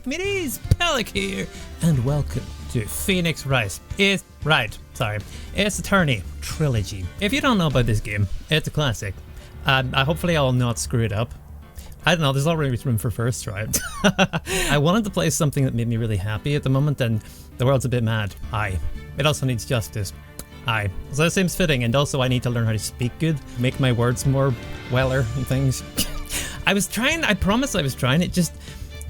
with me, it is Pellic here, and welcome to Phoenix Wright. It's Attorney Trilogy. If you don't know about this game, it's a classic. Hopefully I'll not screw it up. I don't know, there's already room for first try. I wanted to play something that made me really happy at the moment, and the world's a bit mad. It also needs justice. So it seems fitting, and also I need to learn how to speak good, make my words more weller and things. I promise I was trying,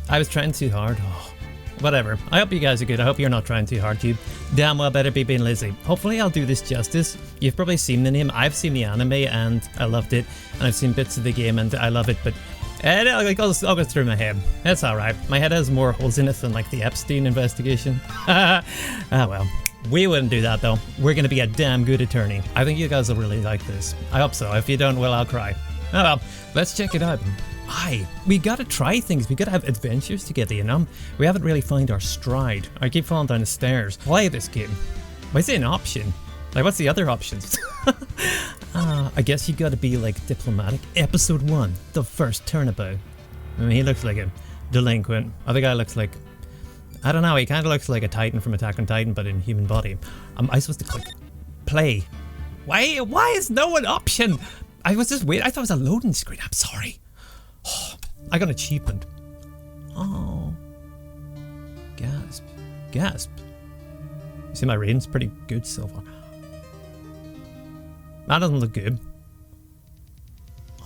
I was trying too hard. Oh, whatever. I hope you guys are good. I hope you're not trying too hard, you damn well better be being lazy. Hopefully I'll do this justice. You've probably seen the name. I've seen the anime and I loved it, and I've seen bits of the game and I love it, but I'll go through my head. That's alright. My head has more holes in it than like the Epstein investigation. Well. We wouldn't do that though. We're gonna be a damn good attorney. I think you guys will really like this. I hope so. If you don't, well, I'll cry. Oh well, let's check it out. We gotta try things. We gotta have adventures together, you know? We haven't really found our stride. I keep falling down the stairs. Play this game. Why is it an option? Like, what's the other options? I guess you gotta be like diplomatic. Episode 1, the first turnabout. I mean, he looks like a delinquent. Other guy looks like, I don't know, he kind of looks like a Titan from Attack on Titan, but in human body. Am I supposed to click play? Why is no an option? I was just waiting. I thought it was a loading screen. I'm sorry. Oh, I got an achievement. Oh. Gasp. Gasp. You see, my rating's pretty good so far. That doesn't look good.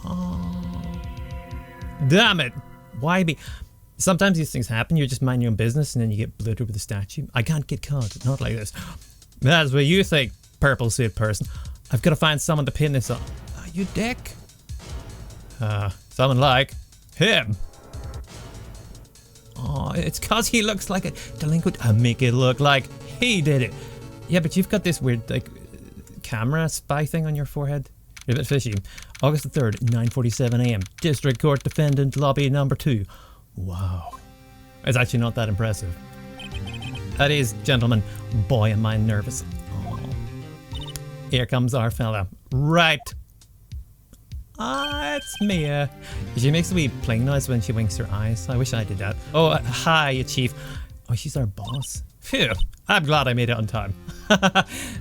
Oh. Damn it. Why be... Sometimes these things happen, you just mind your own business and then you get bludgeoned with a statue. I can't get caught, not like this. That's what you think, purple suit person. I've got to find someone to pin this on. You dick. Someone like him. Oh, it's cause he looks like a delinquent. I make it look like he did it. Yeah, but you've got this weird, like, camera spy thing on your forehead. You're a bit fishy. August the 3rd, 9:47 AM. District Court Defendant Lobby number 2. Wow. It's actually not that impressive. That is, gentlemen. Boy, am I nervous. Oh. Here comes our fella. Right. It's Mia. She makes a wee pling noise when she winks her eyes. I wish I did that. Oh, hi, Chief. Oh, she's our boss. Phew. I'm glad I made it on time.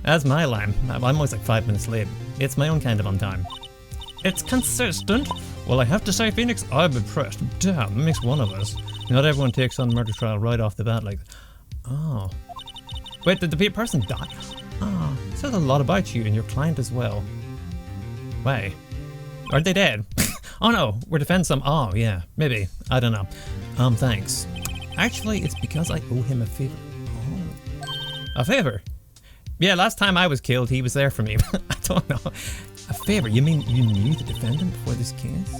That's my line. I'm always like 5 minutes late. It's my own kind of on time. It's consistent. Well, I have to say, Phoenix, I'm impressed. Damn, that makes one of us. Not everyone takes on murder trial right off the bat like that. Oh. Wait, did the person die? Oh, it says a lot about you and your client as well. Wait. Are they dead? Oh no, we're defending some. Oh, yeah, maybe. I don't know. Thanks. Actually, it's because I owe him a favor. Oh. A favor? Yeah, last time I was killed, he was there for me. I don't know. A favor? You mean you knew the defendant before this case?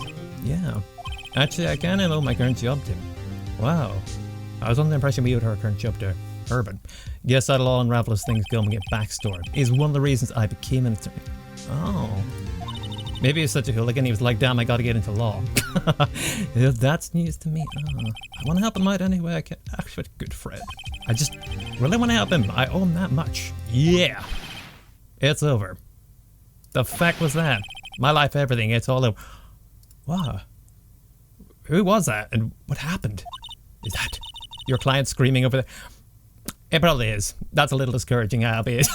Yeah. Actually, I kind of owe my current job to him. Wow. I was under the impression we owed our current job to Urban. Guess that'll all unravel as things go and we get backstory. Is one of the reasons I became an attorney. Oh. Maybe he's such a hooligan, he was like, damn, I gotta get into law. That's news to me. Oh, I want to help him out any way I can. Actually, a good friend. I just really want to help him. I owe him that much. Yeah. It's over. The fuck was that? My life, everything, it's all over. Wow. Who was that? And what happened? Is that your client screaming over there? It probably is. That's a little discouraging, albeit.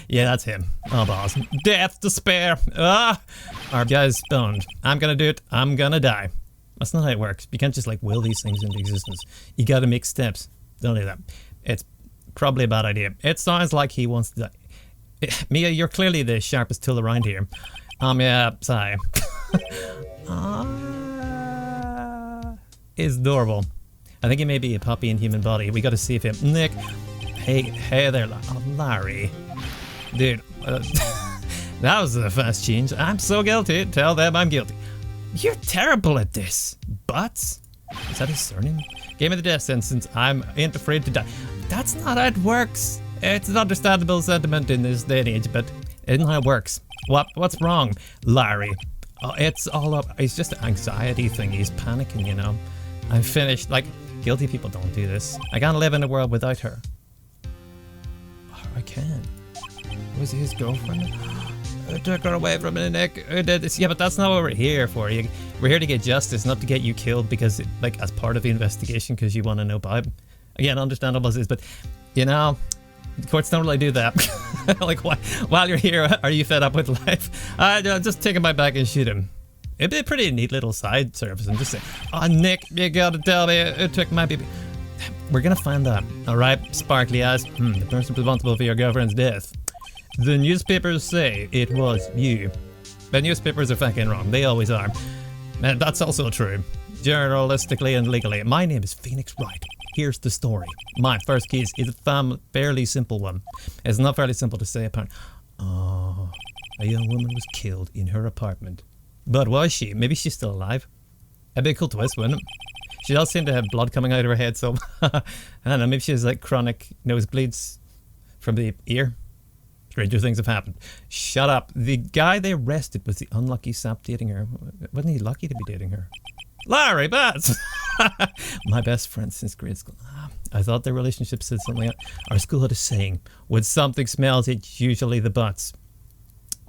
Yeah, that's him. Oh, boss. Death, despair. Our guy's stoned. I'm gonna do it. I'm gonna die. That's not how it works. You can't just like will these things into existence. You gotta make steps. Don't do that. It's probably a bad idea. It sounds like he wants to die. Mia, you're clearly the sharpest tool around here. Yeah, sorry. It's adorable. I think he may be a puppy in human body. We gotta see if him. Nick. Hey there, Larry. Dude, that was a fast change. I'm so guilty. Tell them I'm guilty. You're terrible at this. Butz? Is that his surname? Gave me the death sentence. I ain't afraid to die. That's not how it works. It's an understandable sentiment in this day and age, but it isn't how it works. What's wrong, Larry? Oh, it's all up. It's just an anxiety thing. He's panicking, you know. I'm finished. Like, guilty people don't do this. I can't live in a world without her. Oh, I can. Was he his girlfriend? I took her away from me, Nick. Who did this? Yeah, but that's not what we're here for. We're here to get justice, not to get you killed because, like, as part of the investigation, because you want to know about. Again, understandable as is, but, you know, the courts don't really do that. Like, while you're here, are you fed up with life? Just take him back and shoot him. It'd be a pretty neat little side service. I'm just saying, oh, Nick, you gotta tell me who took my baby. We're gonna find out, alright? Sparkly eyes, the person responsible for your girlfriend's death. The newspapers say it was you. The newspapers are fucking wrong. They always are. And that's also true. Journalistically and legally. My name is Phoenix Wright. Here's the story. My first case is a fairly simple one. It's not fairly simple to say apparently. Oh, a young woman was killed in her apartment. But was she? Maybe she's still alive. A big cool twist, wouldn't it? She does seem to have blood coming out of her head, so I don't know, maybe she has like chronic nosebleeds from the ear. Stranger things have happened. Shut up. The guy they arrested was the unlucky sap dating her. Wasn't he lucky to be dating her? Larry Butz! My best friend since grade school. I thought their relationship said something. Our school had a saying, when something smells, it's usually the butts.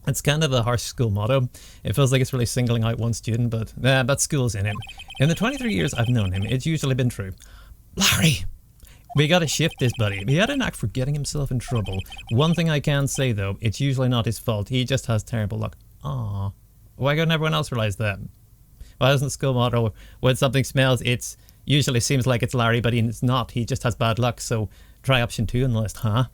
It's kind of a harsh school motto. It feels like it's really singling out one student, but that school's in it. In the 23 years I've known him, it's usually been true. Larry! We gotta shift this, buddy. He had a knack for getting himself in trouble. One thing I can say, though, it's usually not his fault. He just has terrible luck. Aww. Why couldn't everyone else realize that? Why doesn't the school motto, when something smells, it usually seems like it's Larry, but it's not. He just has bad luck, so try option 2 on the list, huh?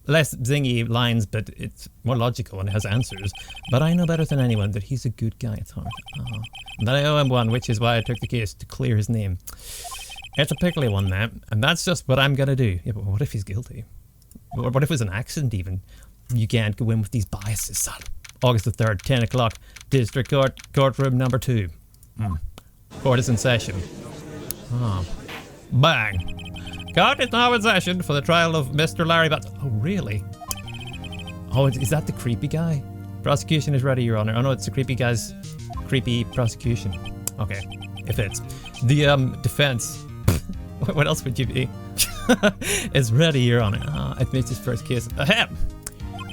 Less zingy lines, but it's more logical and it has answers. But I know better than anyone that he's a good guy at heart. And I owe him one, which is why I took the case to clear his name. It's a pickly one, man, and that's just what I'm gonna do. Yeah, but what if he's guilty? What if it was an accident, even? You can't go in with these biases, son. August the 3rd, 10 o'clock, District Court, courtroom number 2. Court is in session. Bang. Court is now in session for the trial of Mr. Larry Butz. Oh, really? Oh, is that the creepy guy? Prosecution is ready, Your Honor. Oh no, it's the creepy guy's creepy prosecution. Okay, if it's the defense. What else would you be? It's ready, Your Honor. I've made his first case. Ahem!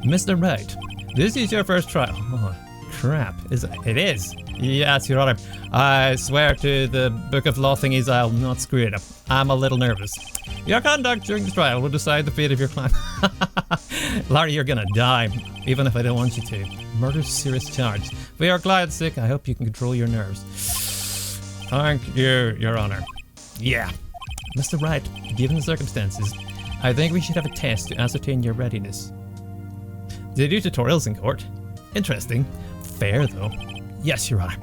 Mr. Wright, this is your first trial. Oh, crap. It is? Yes, Your Honor. I swear to the Book of Law thingies I'll not screw it up. I'm a little nervous. Your conduct during the trial will decide the fate of your client. Larry, you're gonna die, even if I don't want you to. Murder's a serious charge. For your client's sake, I hope you can control your nerves. Thank you, Your Honor. Yeah. Mr. Wright, given the circumstances, I think we should have a test to ascertain your readiness. They do tutorials in court. Interesting. Fair, though. Yes, Your Honor.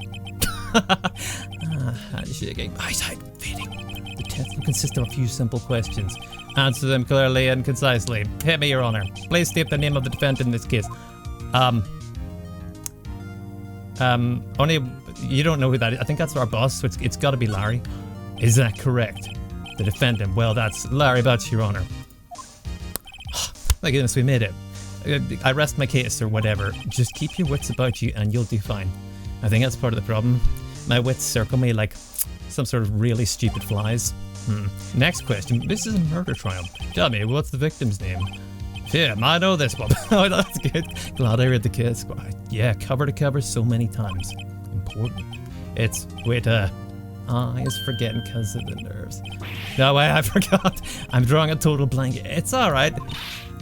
Shaking, eyesight fading. The test will consist of a few simple questions. Answer them clearly and concisely. Hit me, Your Honor. Please state the name of the defendant in this case. Only you don't know who that is. I think that's our boss, so it's got to be Larry. Is that correct? The defendant. Well, that's Larry Butz, Your Honor. Thank goodness we made it. I rest my case or whatever. Just keep your wits about you and you'll do fine. I think that's part of the problem. My wits circle me like some sort of really stupid flies. Next question. This is a murder trial. Tell me, what's the victim's name? Yeah, I know this one. Oh, that's good. Glad I read the case. Yeah, cover to cover so many times. Important. It's, wait, I was forgetting because of the nerves. No way, I forgot. I'm drawing a total blank. It's alright.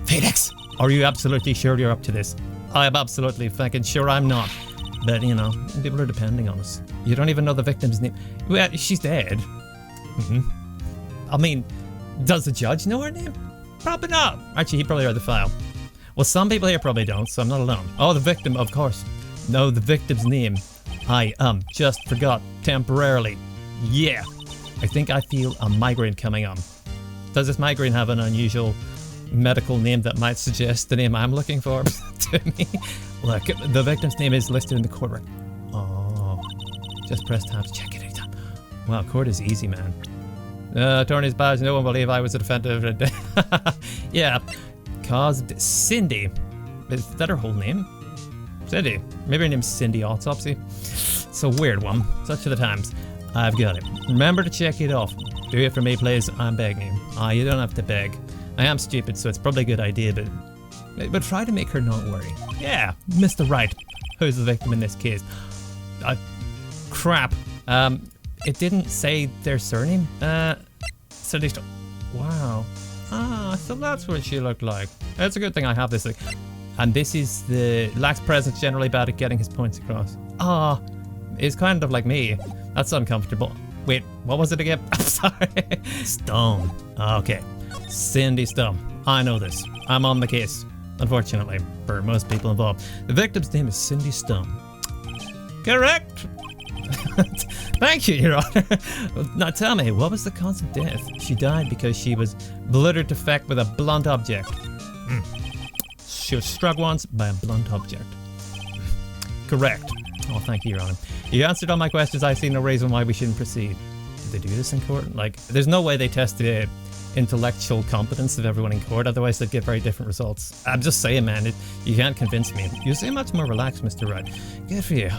Phoenix, are you absolutely sure you're up to this? I am absolutely fucking sure I'm not. But, you know, people are depending on us. You don't even know the victim's name. Well, she's dead. I mean, does the judge know her name? Probably not. Actually, he probably read the file. Well, some people here probably don't, so I'm not alone. Oh, the victim, of course. No, the victim's name. I, just forgot temporarily. Yeah. I think I feel a migraine coming on. Does this migraine have an unusual medical name that might suggest the name I'm looking for to me? Look, the victim's name is listed in the court record. Oh. Just press tab to check it anytime. Wow, court is easy, man. Attorney's badge, no one will believe I was a defendant. Yeah. Caused Cindy. Is that her whole name? Cindy. Maybe her name's Cindy Autopsy. It's a weird one. Such are the times. I've got it. Remember to check it off. Do it for me, please. I'm begging you. You don't have to beg. I am stupid, so it's probably a good idea, but try to make her not worry. Yeah, Mr. Wright. Who's the victim in this case? crap. It didn't say their surname. Cindy Stone. Wow. Ah, so that's what she looked like. It's a good thing I have this thing. And this is the lacks presence, generally bad at getting his points across. Ah, it's kind of like me. That's uncomfortable. Wait, what was it again? I'm sorry. Stone. Okay. Cindy Stone. I know this. I'm on the case. Unfortunately, for most people involved. The victim's name is Cindy Stone. Correct. Thank you, Your Honor. Now tell me, what was the cause of death? She died because she was bludgeoned to death with a blunt object. She was struck once by a blunt object. Correct. Oh, thank you, Your Honor. You answered all my questions. I see no reason why we shouldn't proceed. Did they do this in court? Like, there's no way they tested intellectual competence of everyone in court, otherwise they'd get very different results. I'm just saying, man, you can't convince me. You seem much more relaxed, Mr. Wright. Good for you.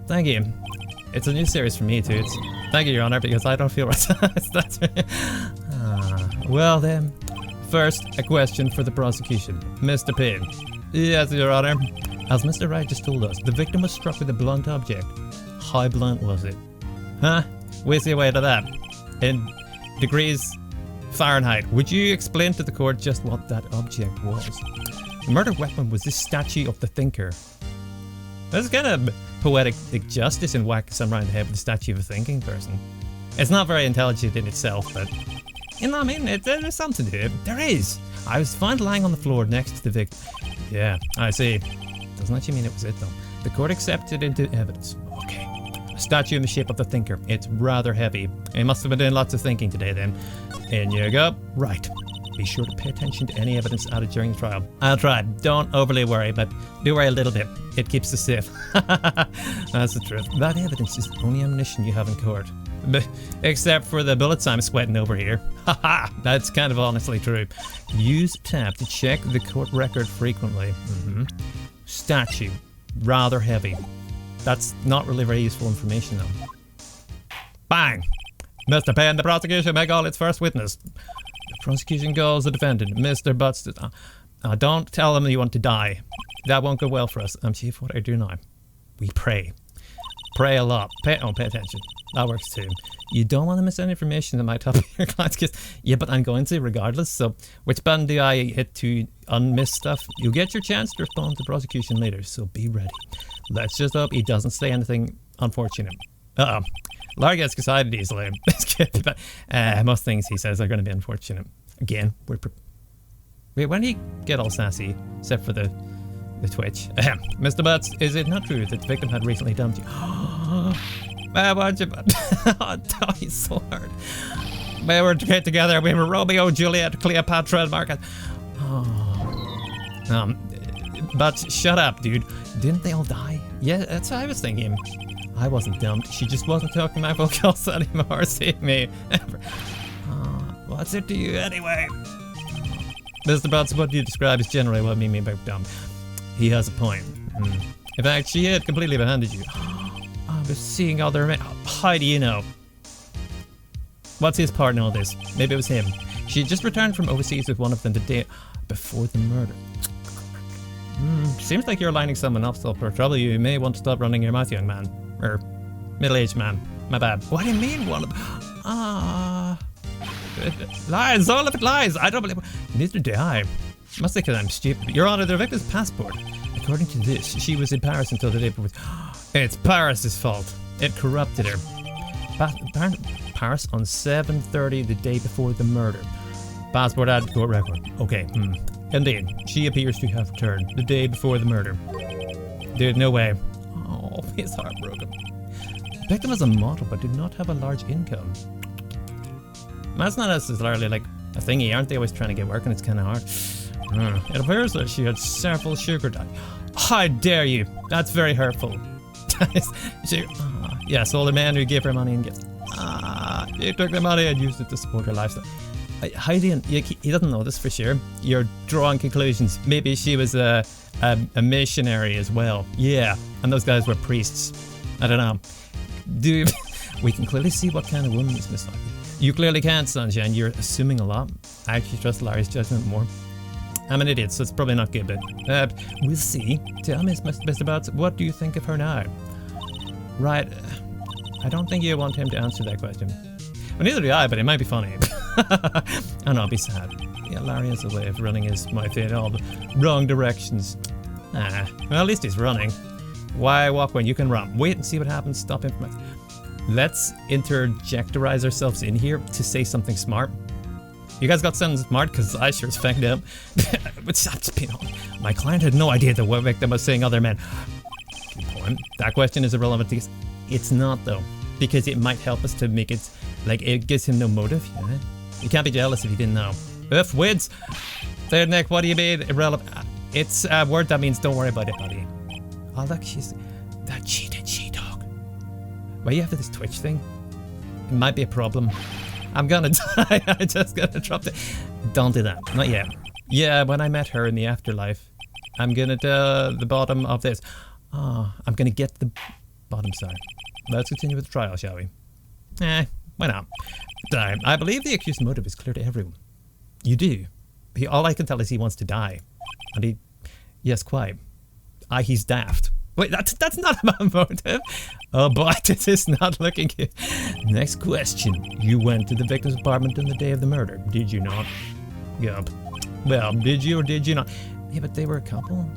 Thank you. It's a new series for me too. Thank you, Your Honor, because I don't feel right. That's well then, first a question for the prosecution. Mr. Payne. Yes, Your Honor. As Mr. Wright just told us, the victim was struck with a blunt object. How blunt was it? Huh? We see a way to that. In degrees Fahrenheit. Would you explain to the court just what that object was? The murder weapon was this statue of the thinker. That's kind of poetic justice in whack someone around the head with the statue of a thinking person. It's not very intelligent in itself, but you know what I mean? There's something to it. There is. I was found lying on the floor next to the victim. Yeah, I see. Doesn't actually mean it was it though. The court accepted into evidence. Okay. A statue in the shape of the thinker. It's rather heavy. He must have been doing lots of thinking today then. In you go. Right. Be sure to pay attention to any evidence added during the trial. I'll try. Don't overly worry, but do worry a little bit. It keeps us safe. That's the truth. That evidence is the only ammunition you have in court. Except for the bullets I'm sweating over here. Haha, that's kind of honestly true. Use tab to check the court record frequently. Statue. Rather heavy. That's not really very useful information though. Bang! Mr. Payne, the prosecution may call its first witness. The prosecution calls the defendant, Mr. Butz. Don't tell them you want to die. That won't go well for us. Chief, what I do now? We pray. Pray a lot. Pay attention. That works too. You don't want to miss any information that might help your client's case. Yeah, but I'm going to regardless. So, which button do I hit to unmiss stuff? You'll get your chance to respond to prosecution later, so be ready. Let's just hope he doesn't say anything unfortunate. Larry gets excited easily. Most things he says are going to be unfortunate. Again, wait, when did he get all sassy? Except for the twitch. Mr. Butz, is it not true that the victim had recently dumped you? Why'd you... Oh, he's so hard. We were together. We were Romeo, Juliet, Cleopatra, and Marcus. But shut up, dude. Didn't they all die? Yeah, that's what I was thinking. I wasn't dumped. She just wasn't talking my vocals anymore. See me. What's it to you anyway? Mr. Butz, what do you describe as generally what we mean by dumped? He has a point. In fact, she hid completely behind you. I was seeing all the remains. How do you know? What's his part in all this? Maybe it was him. She just returned from overseas with one of them the day before the murder. Seems like you're lining someone up for trouble. You may want to stop running your mouth, young man. Or middle-aged man. My bad. What do you mean one of them? Lies, all of it lies. I don't believe. Neither do I. Must say because I'm stupid. Your Honor, the victim's passport. According to this, she was in Paris until the day before. It's Paris's fault. It corrupted her. Paris on 7:30 the day before the murder. Passport added to court record. Okay. Indeed, she appears to have returned the day before the murder. Dude, no way. Oh, he's heartbroken. The victim was a model but did not have a large income. That's not necessarily like a thingy. Aren't they always trying to get work and it's kind of hard? It appears that she had several sugar daddies. How dare you? That's very hurtful. Yes, older man who gave her money and gifts. He took the money and used it to support her lifestyle. He doesn't know this for sure. You're drawing conclusions. Maybe she was a missionary as well. Yeah, and those guys were priests. I don't know. Dude, we can clearly see what kind of woman this Miss Larry. You clearly can't, Sunshine. You're assuming a lot. I actually trust Larry's judgment more. I'm an idiot, so it's probably not good, but we'll see. Tell me, Mr. Butz, what do you think of her now? Right. I don't think you want him to answer that question. Well, neither do I, but it might be funny. Oh no, I'll be sad. Yeah, Larry has a way of running his mouth in all the wrong directions. Well, at least he's running. Why walk when you can run? Wait and see what happens. Stop him from... Let's interjectorize ourselves in here to say something smart. You guys got something smart? Because I sure as fucked up. My client had no idea that what victim was saying other men. Good point. That question is irrelevant because it's not though. Because it might help us to make it, like, it gives him no motive, you know? You can't be jealous if you didn't know. Oof, wins. Third Nick, what do you mean? Irrelevant. It's a word that means don't worry about it, buddy. Oh look, she's that cheated she-dog. Why you have this Twitch thing? It might be a problem. I'm gonna die. I just gotta drop it. Don't do that. Not yet. Yeah, when I met her in the afterlife, I'm gonna do the bottom of this. Oh, I'm gonna get the bottom side. Let's continue with the trial, shall we? Why not? I believe the accused's motive is clear to everyone. You do. All I can tell is he wants to die. And he... Yes, quite. He's daft. Wait, that's not about motive. Oh boy, this is not looking good. Next question. You went to the victim's apartment on the day of the murder, did you not? Yup. Well, did you or did you not? Yeah, but they were a couple.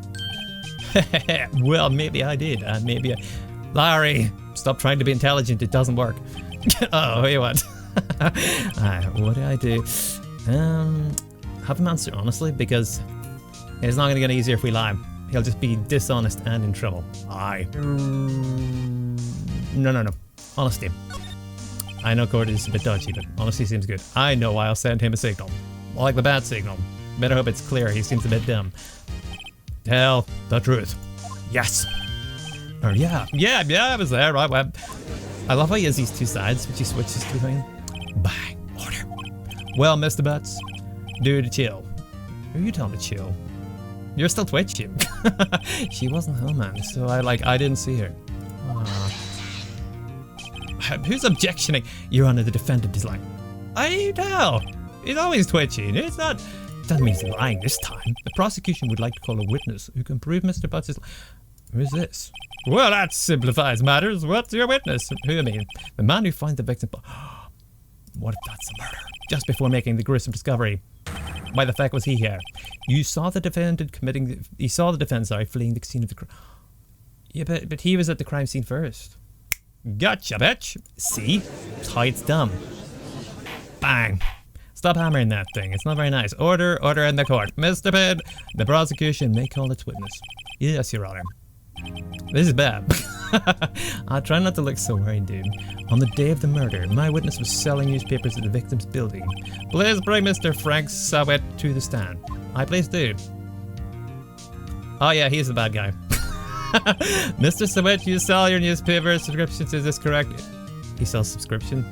Well, maybe I did. Maybe I... Larry, stop trying to be intelligent. It doesn't work. Oh, wait, what? What do I do? Have him answer honestly, because it's not going to get easier if we lie. He'll just be dishonest and in trouble. No. Honesty. I know court is a bit dodgy, but honesty seems good. I know I'll send him a signal. Like the bad signal. Better hope it's clear. He seems a bit dumb. Tell the truth. Yes. Or yeah, I was there, right? Well, I love how he has these two sides, which he switches between. Bang. Order. Well, Mr. Butz, dude, chill. Who are you telling to chill? You're still twitching. She wasn't home, man, so I didn't see her. Who's objectioning? Your Honor, the defendant is lying. I tell. He's always twitching. It's not... Doesn't mean he's lying this time. The prosecution would like to call a witness who can prove Mr. Butz is... Who's this? Well, that simplifies matters. What's your witness? Who I mean? The man who finds the victim... What if that's a murder? Just before making the gruesome discovery. Why the fuck was he here? You saw the defendant committing... You saw the defendant, sorry, fleeing the scene of the crime. Yeah, but he was at the crime scene first. Gotcha, bitch. See? That's how it's done. Bang. Stop hammering that thing. It's not very nice. Order in the court. Mr. Pitt, the prosecution may call its witness. Yes, Your Honor. This is bad. I'll try not to look so worried, dude. On the day of the murder, my witness was selling newspapers at the victim's building. Please bring Mr. Frank Sahwit to the stand. I please do. Oh yeah, he's the bad guy. Mr. Sahwit, you sell your newspaper subscriptions, is this correct? He sells subscription?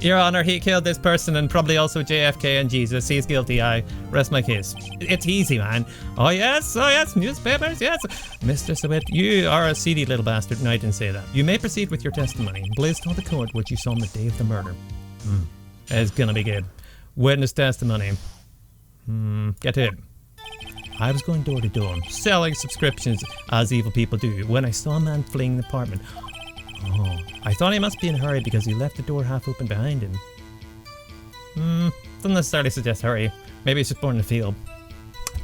Your Honor, he killed this person and probably also JFK and Jesus. He's guilty. I rest my case. It's easy, man. Oh yes, newspapers, yes. Mr. Sahwit, you are a seedy little bastard. No, I didn't say that. You may proceed with your testimony. Please tell the court what you saw on the day of the murder. It's gonna be good. Witness testimony. Get it. I was going door to door, selling subscriptions as evil people do, when I saw a man fleeing the apartment. Oh, I thought he must be in a hurry because he left the door half open behind him. Doesn't necessarily suggest hurry. Maybe he's just born in the field.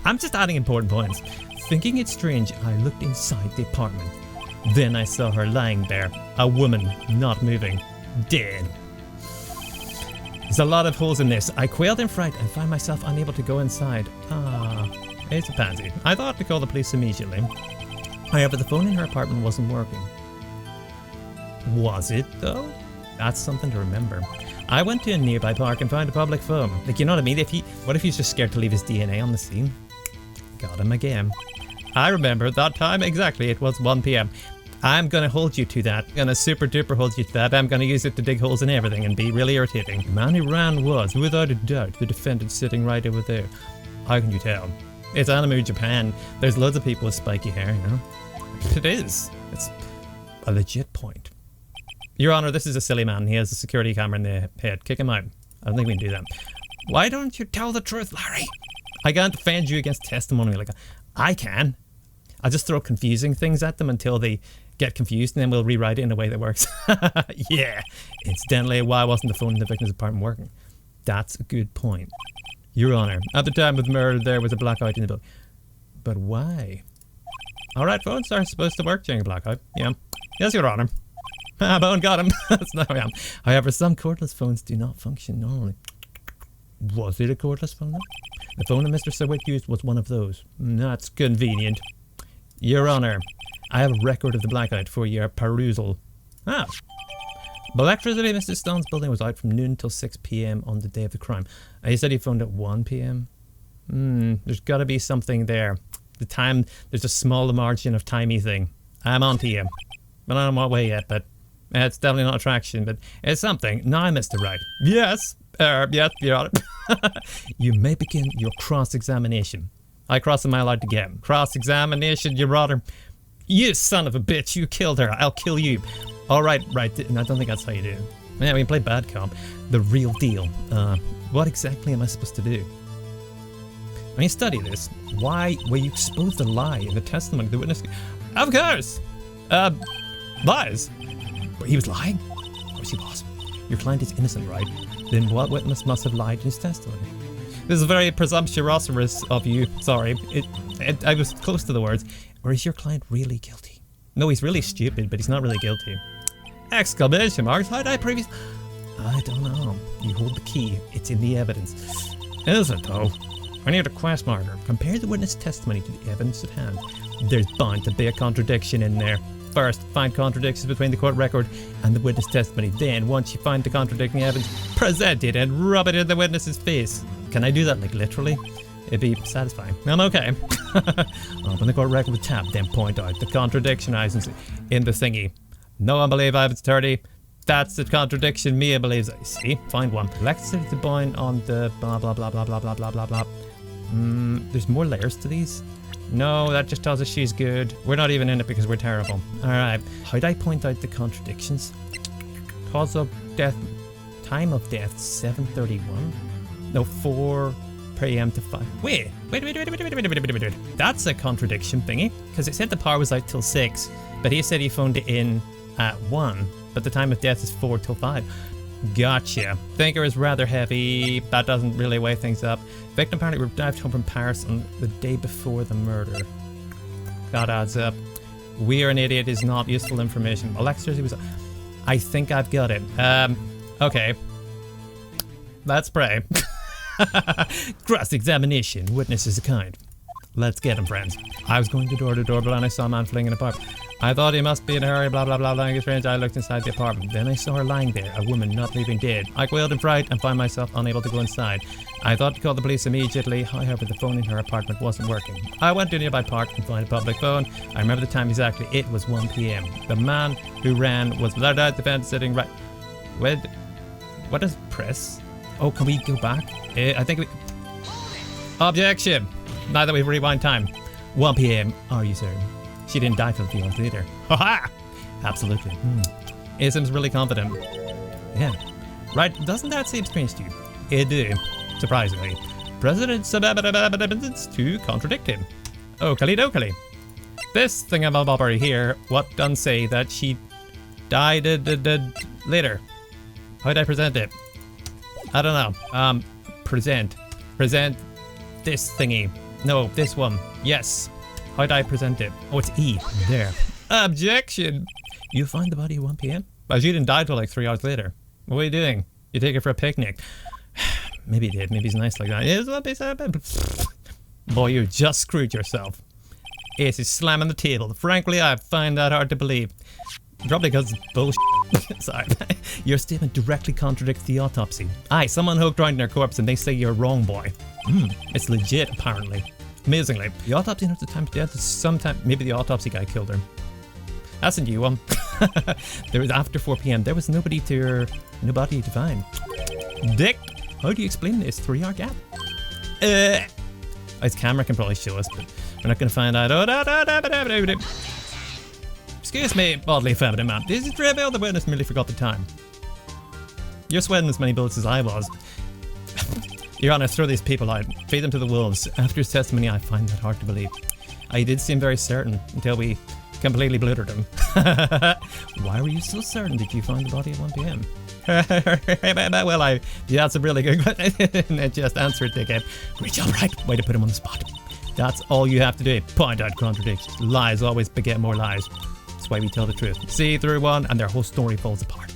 I'm just adding important points. Thinking it strange, I looked inside the apartment. Then I saw her lying there. A woman, not moving. Dead. There's a lot of holes in this. I quailed in fright and found myself unable to go inside. It's a pansy. I thought to call the police immediately. However, the phone in her apartment wasn't working. Was it, though? That's something to remember. I went to a nearby park and found a public phone. Like, you know what I mean? What if he's just scared to leave his DNA on the scene? Got him again. I remember that time exactly. It was 1 p.m. I'm gonna hold you to that. I'm gonna super duper hold you to that. I'm gonna use it to dig holes in everything and be really irritating. The man who ran was, without a doubt, the defendant sitting right over there. How can you tell? It's anime Japan. There's loads of people with spiky hair, you know? It is. It's a legit point. Your Honor, this is a silly man. He has a security camera in the head. Kick him out. I don't think we can do that. Why don't you tell the truth, Larry? I can't defend you against testimony like that. I can. I'll just throw confusing things at them until they get confused and then we'll rewrite it in a way that works. Yeah. Incidentally, why wasn't the phone in the victim's apartment working? That's a good point. Your Honor, at the time of the murder, there was a blackout in the building. But why? Alright, phones are supposed to work during a blackout. Yeah. Yes, Your Honor. Bone got him. That's not how I am. However, some cordless phones do not function normally. Was it a cordless phone then? The phone that Mr Sahwit used was one of those. That's convenient. Your Honor, I have a record of the blackout for your perusal. Ah. The electricity in Mr Stone's building was out from noon till 6 p.m. on the day of the crime. He said he phoned at 1 p.m. There's got to be something there. The time, there's a small margin of timey thing. I'm on to you. But I don't know what way yet, but it's definitely not attraction, but it's something. Now, Mr. Wright. Yes. Yes, Your Honor. You may begin your cross-examination. I cross am I allowed to get? Cross-examination, Your Honor. You son of a bitch, you killed her. I'll kill you. Alright, right. I don't think that's how you do it. Yeah, we can play bad cop. The real deal. What exactly am I supposed to do? When you study this, why were you exposed to lie in the testimony of the witness? Of course! Lies. But he was lying? Of course he was. Your client is innocent, right? Then what witness must have lied in his testimony? This is very presumptuous of you. Sorry. I was close to the words. Or is your client really guilty? No, he's really stupid, but he's not really guilty. Exclamation marks. How did I previous? I don't know. You hold the key. It's in the evidence. Is it though? I need a quest marker. Compare the witness testimony to the evidence at hand. There's bound to be a contradiction in there. First, find contradictions between the court record and the witness testimony. Then, once you find the contradicting evidence, present it and rub it in the witness's face. Can I do that, like, literally? It'd be satisfying. I'm okay. Open the court record with tab, then point out the contradiction items in the thingy. No one believes I was 30. That's the contradiction Mia believes. See? Find one. Electricity to bind on the blah blah blah blah blah blah blah blah blah. There's more layers to these? No, that just tells us she's good. We're not even in it because we're terrible. Alright. How'd I point out the contradictions? Cause of death. Time of death, 7:31. No, 4 p.m. to 5. Wait. That's a contradiction thingy. Because it said the power was out till 6. But he said he phoned it in at 1. But the time of death is 4 till 5. Gotcha. Thinker is rather heavy. That doesn't really weigh things up. Victim apparently arrived home from Paris on the day before the murder. That adds up. We are an idiot is not useful information. Electricity was... I think I've got it. Okay. Let's pray. Cross-examination. Witnesses a kind. Let's get him, friends. I was going door to door, but then I saw a man fleeing an apartment. I thought he must be in a hurry, blah blah blah, lying strange. I looked inside the apartment. Then I saw her lying there, a woman not leaving dead. I quailed in fright and found myself unable to go inside. I thought to call the police immediately, however the phone in her apartment wasn't working. I went to a nearby park and found a public phone. I remember the time exactly, it was 1 p.m. The man who ran was without doubt the man sitting right... What is press? Oh, can we go back? I think we... Objection! Now that we've rewind time. 1 p.m. Are you certain? She didn't die till a few hours later. Ha-ha! Absolutely. It seems really confident. Yeah. Right, doesn't that seem strange to you? It do. Surprisingly. President's evidence to contradict him. Oakley dokley. This thingamabobber here, what done say that she died later? How'd I present it? I don't know. Present this thingy. No, this one. Yes. How'd I present it? Oh, it's E. There. Objection! You find the body at 1 p.m.? But she didn't die till like 3 hours later. What are you doing? You take her for a picnic. Maybe he did. Maybe he's nice like that. Is what they said. Boy, you just screwed yourself. Ace is slamming the table. Frankly, I find that hard to believe. Probably because it's bullshit. Sorry. Your statement directly contradicts the autopsy. Aye, someone hooked around their corpse and they say you're wrong, boy. It's legit, apparently. Amazingly. The autopsy notes the time of death is sometime... Maybe the autopsy guy killed her. That's a new one. There was after 4 p.m. There was nobody to find. Dick! How do you explain this 3-hour gap? His camera can probably show us, but we're not going to find out. Excuse me, oddly feminine man. This is trivial. The witness merely forgot the time. You're sweating as many bullets as I was. Your Honor, throw these people out. Feed them to the wolves. After his testimony, I find that hard to believe. I did seem very certain until we completely bludgeoned him. Why were you so certain that you found the body at 1 p.m.? Well, that's a really good question. Just answer it, dickhead. Great job, right? Way to put him on the spot. That's all you have to do. Point out contradictions. Lies always beget more lies. That's why we tell the truth. See through one and their whole story falls apart.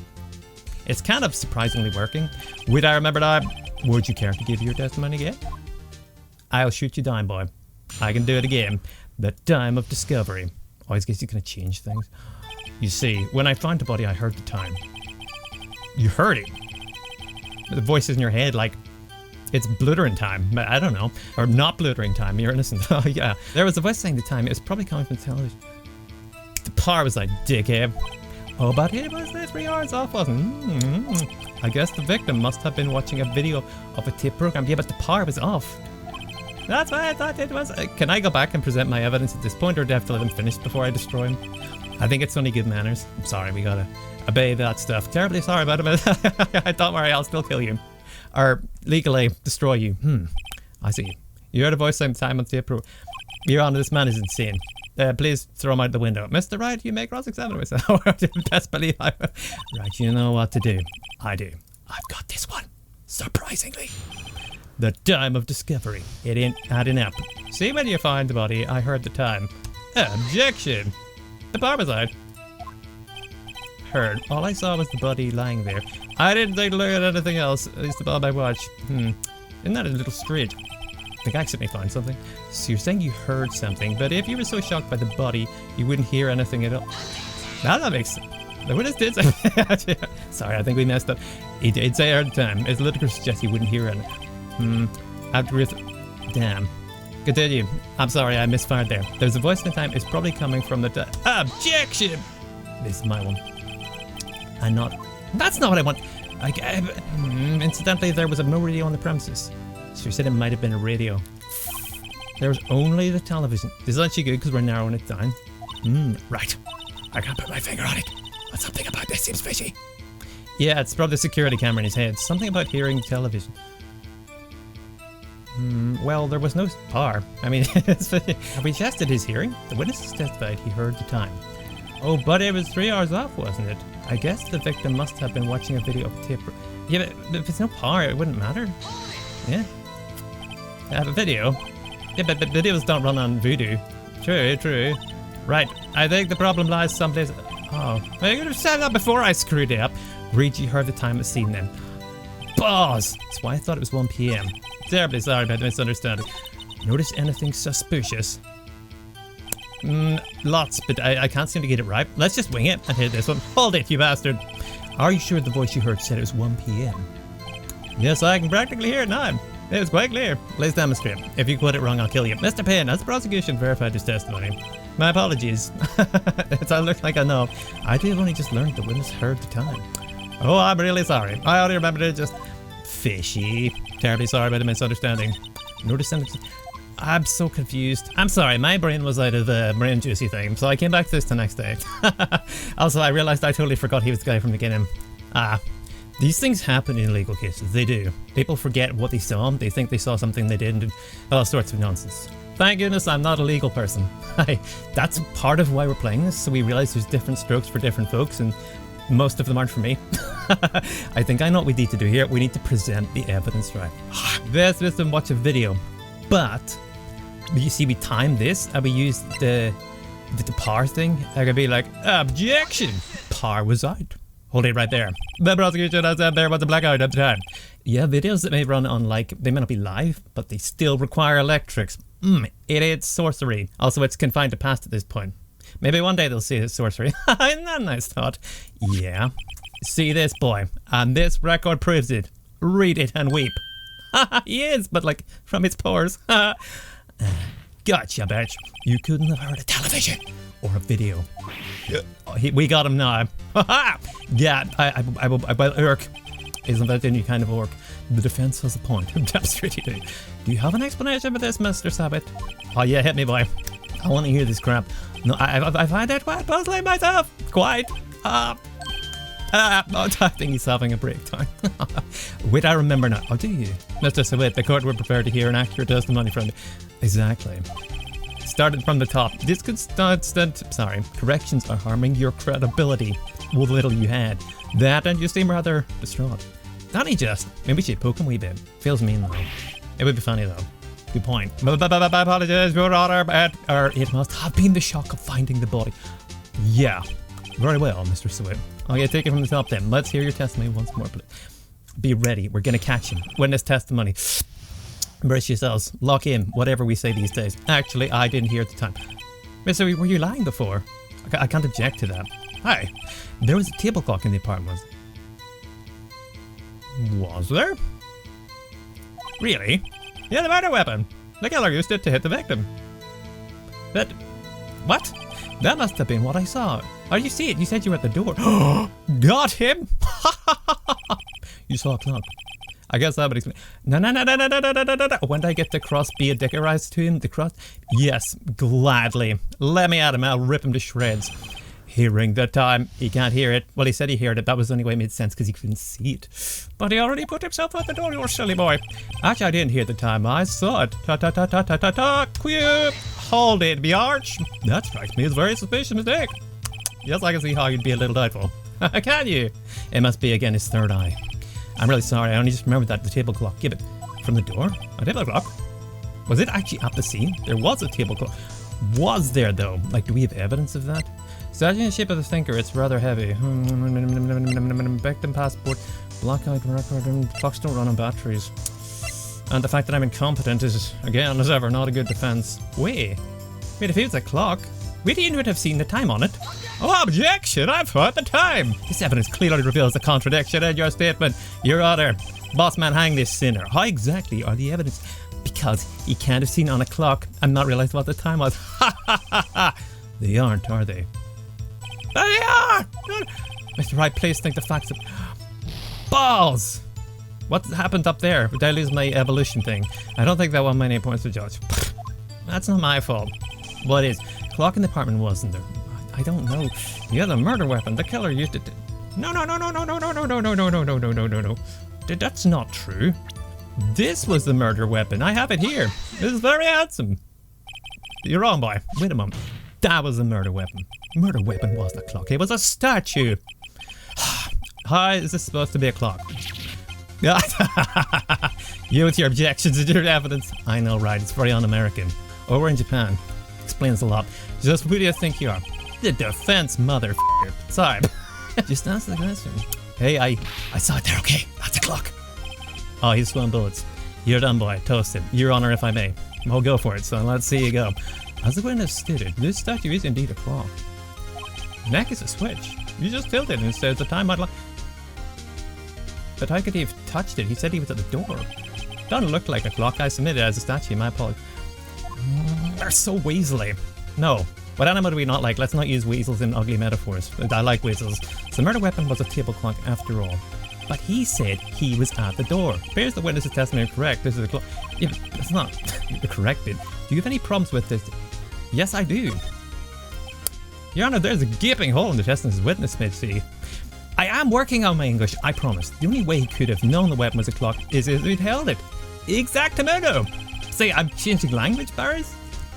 It's kind of surprisingly working. Would I remember that? Would you care to give your testimony again? I'll shoot you down, boy. I can do it again. The time of discovery. Always guess you're going to change things. You see, when I found the body, I heard the time. You heard it. The voice is in your head like, it's bludgeoned time. I don't know. Or not bludgeoning time. You're innocent. Oh, yeah. There was a voice saying the time. It was probably coming from television. The par was like, dickhead. Oh, but it was 3 hours off, wasn't I guess the victim must have been watching a video of a tape program. Yeah, but the par was off. That's why I thought it was. Can I go back and present my evidence at this point, or do I have to let him finish before I destroy him? I think it's only good manners. I'm sorry, we gotta obey that stuff. Terribly sorry about it. Don't worry, I'll still kill you. Or legally destroy you. I see. You heard a voice saying time on tape pro. Your Honor, this man is insane. Please throw him out the window. Mr. Wright, you may cross-examine myself. Best believe I will. Right, you know what to do. I do. I've got this one. Surprisingly. The time of discovery. It ain't adding up. See, when you find the body, I heard the time. Objection. The parmesan. Heard. All I saw was the body lying there. I didn't take a look at anything else. At least about my watch. Isn't that a little strange? I think I accidentally found something. So you're saying you heard something, but if you were so shocked by the body, you wouldn't hear anything at all. Now that makes sense. The witness did say. Sorry, I think we messed up. He did say at the time. It's ludicrous to suggest he wouldn't hear anything. Damn. Continue. I'm sorry, I misfired there. There's a voice in the time. It's probably coming from the objection. This is my one. I'm not. That's not what I want. Incidentally, there was no radio on the premises. So you said it might have been a radio. There was only the television. This is actually good because we're narrowing it down. Right. I can't put my finger on it. But something about this seems fishy. Yeah, it's probably the security camera in his head. Something about hearing television. Well, there was no power. I mean, have we tested his hearing? The witnesses testified he heard the time. Oh, but it was 3 hours off, wasn't it? I guess the victim must have been watching a video of tape. Yeah, but if it's no power, it wouldn't matter. Yeah. I have a video. Yeah, but videos don't run on Voodoo. True. Right, I think the problem lies someplace. Oh, I could have said that before I screwed it up. Reggie heard the time at scene then. Balls! That's why I thought it was 1 p.m. Terribly sorry about the misunderstanding. Notice anything suspicious? Lots, but I can't seem to get it right. Let's just wing it and hit this one. Hold it, you bastard! Are you sure the voice you heard said it was 1 p.m.? Yes, I can practically hear it now. It was quite clear. Please demonstrate. If you quote it wrong, I'll kill you. Mr. Payne, has the prosecution verified his testimony? My apologies. It looks like I know. I did only just learn the witness heard the time. Oh, I'm really sorry. I only remembered it just fishy. Terribly sorry about the misunderstanding. Notice anything? I'm so confused. I'm sorry, my brain was out of the brain juicy thing, so I came back to this the next day. Also, I realized I totally forgot he was the guy from the beginning. These things happen in legal cases. They do. People forget what they saw. They think they saw something they didn't, and all sorts of nonsense. Thank goodness I'm not a legal person. That's part of why we're playing this, so we realize there's different strokes for different folks, and most of them aren't for me. I think I know what we need to do here. We need to present the evidence right. Let's listen, watch a video. But, you see, we timed this, and we used the par thing. I could be like, objection! Par was out. Hold it right there. The prosecution has said there was a blackout at the time. Yeah, videos that may run on, they may not be live, but they still require electrics. It is sorcery. Also, it's confined to past at this point. Maybe one day they'll see it's sorcery. Isn't that a nice thought? Yeah. See this, boy. And this record proves it. Read it and weep. He is, but from his pores. Gotcha, bitch. You couldn't have heard a television or a video. We got him now. Yeah, I will irk. Isn't that any kind of orc? The defense has a point. Absolutely. Do you have an explanation for this, Mr. Sahwit? Oh yeah, hit me, boy. I want to hear this crap. No, I find it quite puzzling myself. Quite. I think he's having a breakdown. Wait, I remember now. Oh, do you? Mr. Sahwit, the court were prepared to hear an accurate testimony from you. Exactly. Started from the top. This could sorry. Corrections are harming your credibility. What little you had. That and you seem rather distraught. Not he just. Maybe we should poke him a wee bit. Feels mean though. It would be funny though. Good point. I apologize, Your Honor, or it must have been the shock of finding the body. Yeah. Very well, Mr. Sahwit. Okay, take it from the top then. Let's hear your testimony once more, please. Be ready. We're gonna catch him. Witness testimony. Brace yourselves. Lock in. Whatever we say these days. Actually, I didn't hear at the time. Mister, were you lying before? I can't object to that. Hi. There was a table clock in the apartment. Was there? Really? Yeah, the murder weapon. The killer used it to hit the victim. But... what? That must have been what I saw. Oh, you see it? You said you were at the door. Got him! You saw a clock. I guess that would explain. No. When I get the cross be a dickerized to him, the cross? Yes, gladly. Let me at him, I'll rip him to shreds. Hearing the time. He can't hear it. Well, he said he heard it. That was the only way it made sense because he couldn't see it. But he already put himself out the door, you silly boy. Actually, I didn't hear the time. I saw it. Ta-ta-ta-ta-ta-ta-ta. Queer. Hold it, Biarch. That strikes me as a very suspicious mistake. Yes, I can see how you'd be a little doubtful. Can you? It must be again his third eye. I'm really sorry. I only just remembered that the table clock. Give it. From the door? A table clock? Was it actually at the scene? There was a table clock. Was there though? Like, do we have evidence of that? Judging the shape of the thinker, it's rather heavy. Victim passport, blackout record, clocks don't run on batteries. And the fact that I'm incompetent is, again, as ever, not a good defense. Wait, if it was a clock, we didn't even have seen the time on it. Oh, objection! I've heard the time! This evidence clearly reveals a contradiction in your statement. Your Honor, boss man, hang this sinner. How exactly are the evidence? Because he can't have seen on a clock and not realized what the time was. Ha ha ha ha! They aren't, are they? They are! Mr. Wright, please think the facts of... balls! What happened up there? Did I lose my evolution thing? I don't think that won many points to judge. That's not my fault. What is? Clock in the apartment wasn't there. I don't know. You had a murder weapon. The killer used it. No. That's not true. This was the murder weapon. I have it here. This is very handsome. You're wrong, boy. Wait a moment. That was a murder weapon. Murder weapon wasn't a clock. It was a statue. How is this supposed to be a clock? You with your objections and your evidence. I know, right? It's very un-American. Over in Japan. Explains a lot. Just who do you think you are? The defense, motherfucker. Sorry. Just answer the question. Hey, I saw it there, okay? That's a clock. Oh, he's swung bullets. You're done, boy. Toasted. Your Honor, if I may. I'll go for it, son. Let's see you go. As the witness stated, this statue is indeed a clock. Neck is a switch. You just tilted and said the time I'd like. But how could he have touched it? He said he was at the door. Doesn't look like a clock. I submitted it as a statue. My apologies. They're so weaselly. No. What animal do we not like? Let's not use weasels in ugly metaphors. I like weasels. The murder weapon was a table clock after all. But he said he was at the door. Appears the witness's testimony correct. This is a clock. Yeah, but it's not corrected. Do you have any problems with this? Yes, I do. Your Honor, there's a gaping hole in the testimony's witness, see. I am working on my English, I promise. The only way he could have known the weapon was a clock is if he'd held it. Exactamundo. Say, I'm changing language, Barris?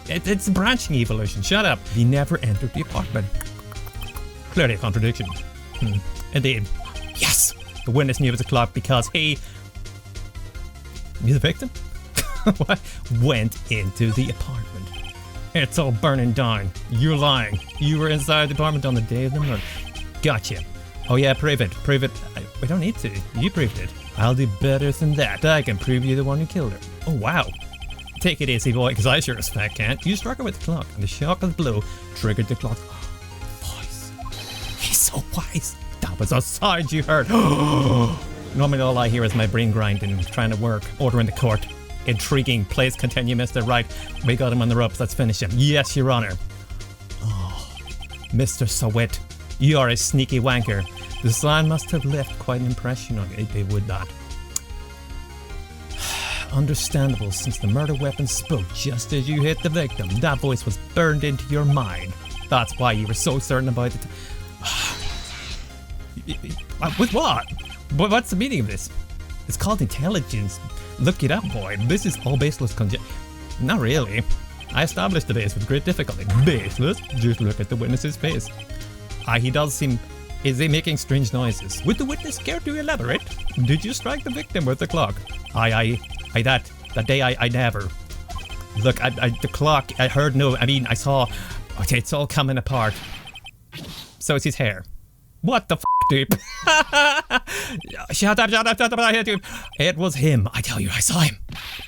It's a branching evolution. Shut up. He never entered the apartment. Clearly a contradiction. Indeed. Yes! The witness knew it was a clock because he... the victim? What? Went into the apartment. It's all burning down. You're lying. You were inside the apartment on the day of the murder. Gotcha. Oh yeah, prove it. Prove it. We don't need to. You proved it. I'll do better than that. I can prove you're the one who killed her. Oh wow. Take it easy, boy, because I sure as heck can't. You struck her with the clock, and the shock of the blow triggered the clock. Voice. He's so wise. That was a sound you heard. Normally all I hear is my brain grinding, trying to work. Order in the court. Intriguing. Please continue, Mr. Wright. We got him on the ropes. Let's finish him. Yes, Your Honor. Oh, Mr. Sahwit, you are a sneaky wanker. The sign must have left quite an impression on you. It would not. Understandable, since the murder weapon spoke just as you hit the victim. That voice was burned into your mind. That's why you were so certain about it. With what? What's the meaning of this? It's called intelligence. Look it up, boy. This is all baseless conjecture. Not really. I established the base with great difficulty. Baseless? Just look at the witness's face. He does seem... Is he making strange noises? Would the witness care to elaborate? Did you strike the victim with the clock? That day I never. Look, the clock, I heard no, I mean, I saw... Okay, it's all coming apart. So it's his hair. What the f***, dude? Shut up, dude. It was him. I tell you, I saw him.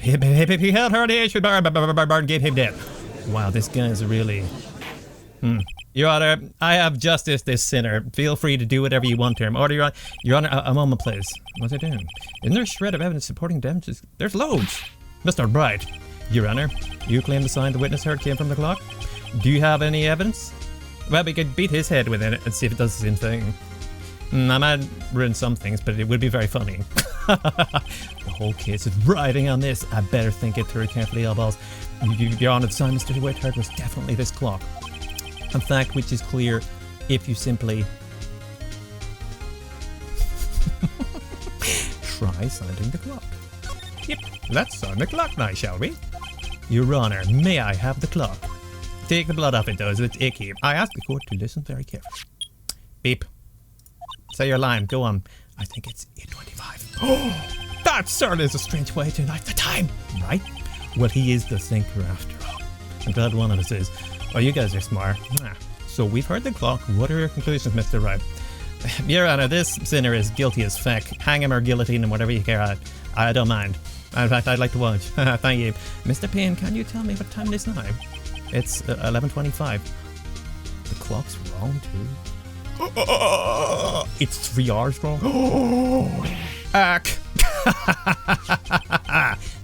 He held her, he should burn, give him death. Wow, this guy is really... Your Honor, I have justiced this sinner. Feel free to do whatever you want to him. Order, Your Honor, a moment, please. What's it doing? Isn't there a shred of evidence supporting damages? There's loads. Mr. Wright, Your Honor, you claim the sign the witness heard came from the clock? Do you have any evidence? Well, we could beat his head with it and see if it does the same thing. I might ruin some things, but it would be very funny. The whole case is riding on this. I better think it through carefully, elbows. Your Honor, the sign Mr. Sahwit heard was definitely this clock. In fact, which is clear if you simply try sounding the clock. Yep, let's sound the clock now, shall we? Your Honor, may I have the clock? Take the blood off it, though, it's icky. I ask the court to listen very carefully. Beep. Say your line, go on. I think it's 8:25. Oh, that certainly is a strange way to knife the time, right? Well, he is the thinker after all. I'm glad one of us is. Oh, you guys are smart. So we've heard the clock. What are your conclusions, Mr. Wright? Your Honor, this sinner is guilty as feck. Hang him or guillotine him, whatever you care at. I don't mind. In fact, I'd like to watch. Thank you. Mr. Payne, can you tell me what time it is now? It's 11:25. The clock's wrong, too. It's 3 hours wrong. Ack.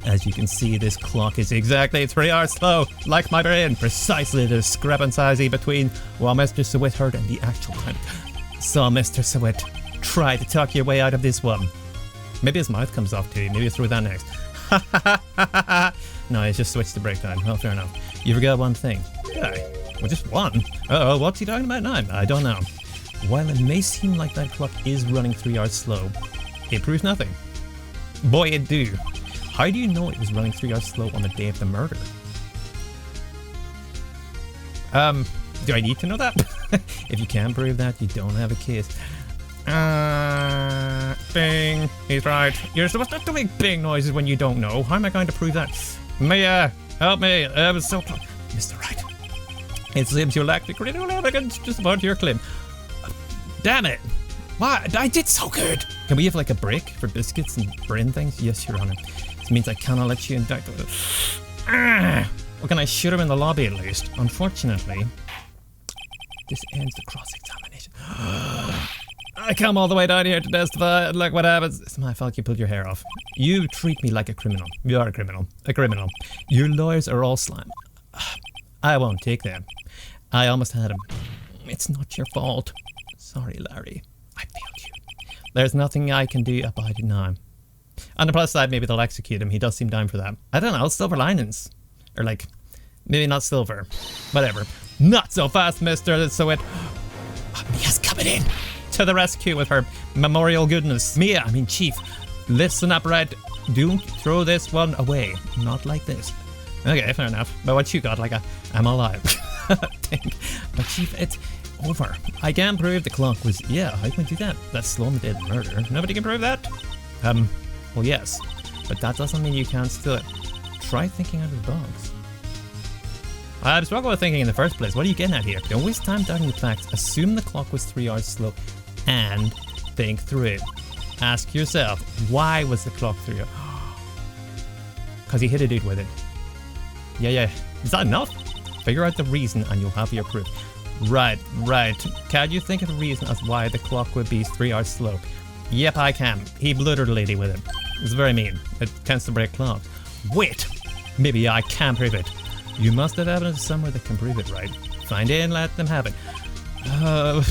As you can see, this clock is exactly 3 hours slow, like my brain. Precisely the discrepancy between what Mr. Sahwit heard and the actual time. So, Mr. Sahwit, try to talk your way out of this one. Maybe his mouth comes off too. Maybe through that next. No, he's just switched to breakdown. Well, fair enough. You forgot one thing. Yeah, well, just one. Oh, what's he talking about now? I don't know. While it may seem like that clock is running 3 hours slow, it proves nothing. Boy, it do. How do you know it was running 3 hours slow on the day of the murder? Do I need to know that? If you can't prove that, you don't have a case. Bing. He's right. You're supposed not to make bing noises when you don't know. How am I going to prove that? Mia, help me. I was so close. Mr. Wright. It seems you lack the critical evidence to support your claim. Damn it. Why? I did so good. Can we have like a break for biscuits and brain things? Yes, Your Honor. This means I cannot let you indict. Well, can I shoot him in the lobby at least? Unfortunately, this ends the cross-examination. I come all the way down here to testify, and look what happens. It's my fault you pulled your hair off. You treat me like a criminal. You are a criminal. A criminal. Your lawyers are all slime. I won't take them. I almost had him. It's not your fault. Sorry, Larry. I failed you. There's nothing I can do about it now. On the plus side, maybe they'll execute him. He does seem down for that. I don't know. Silver linings. Or like, maybe not silver. Whatever. Not so fast, Mr. Sahwit. Mia's coming in to the rescue with her memorial goodness. Mia, Chief, listen up, right? Don't throw this one away. Not like this. Okay, fair enough. But what you got, like I'm alive. But Chief, it's over. I can prove the clock was, yeah, how can we do that? That's Sloan did murder. Nobody can prove that? Well, yes. But that doesn't mean you can't steal it. Try thinking out of the box. I'm struggling with thinking in the first place. What are you getting at here? Don't waste time doubting the facts. Assume the clock was 3 hours slow and think through it. Ask yourself, why was the clock 3 hours? Because he hit a dude with it. Yeah. Is that enough? Figure out the reason and you'll have your proof. Right. Can you think of a reason as why the clock would be 3 hours slow? Yep, I can. He bludgeoned a lady with it. It's very mean. It tends to break clocks. Wait! Maybe I can prove it. You must have evidence somewhere that can prove it, right? Find it and let them have it. Well,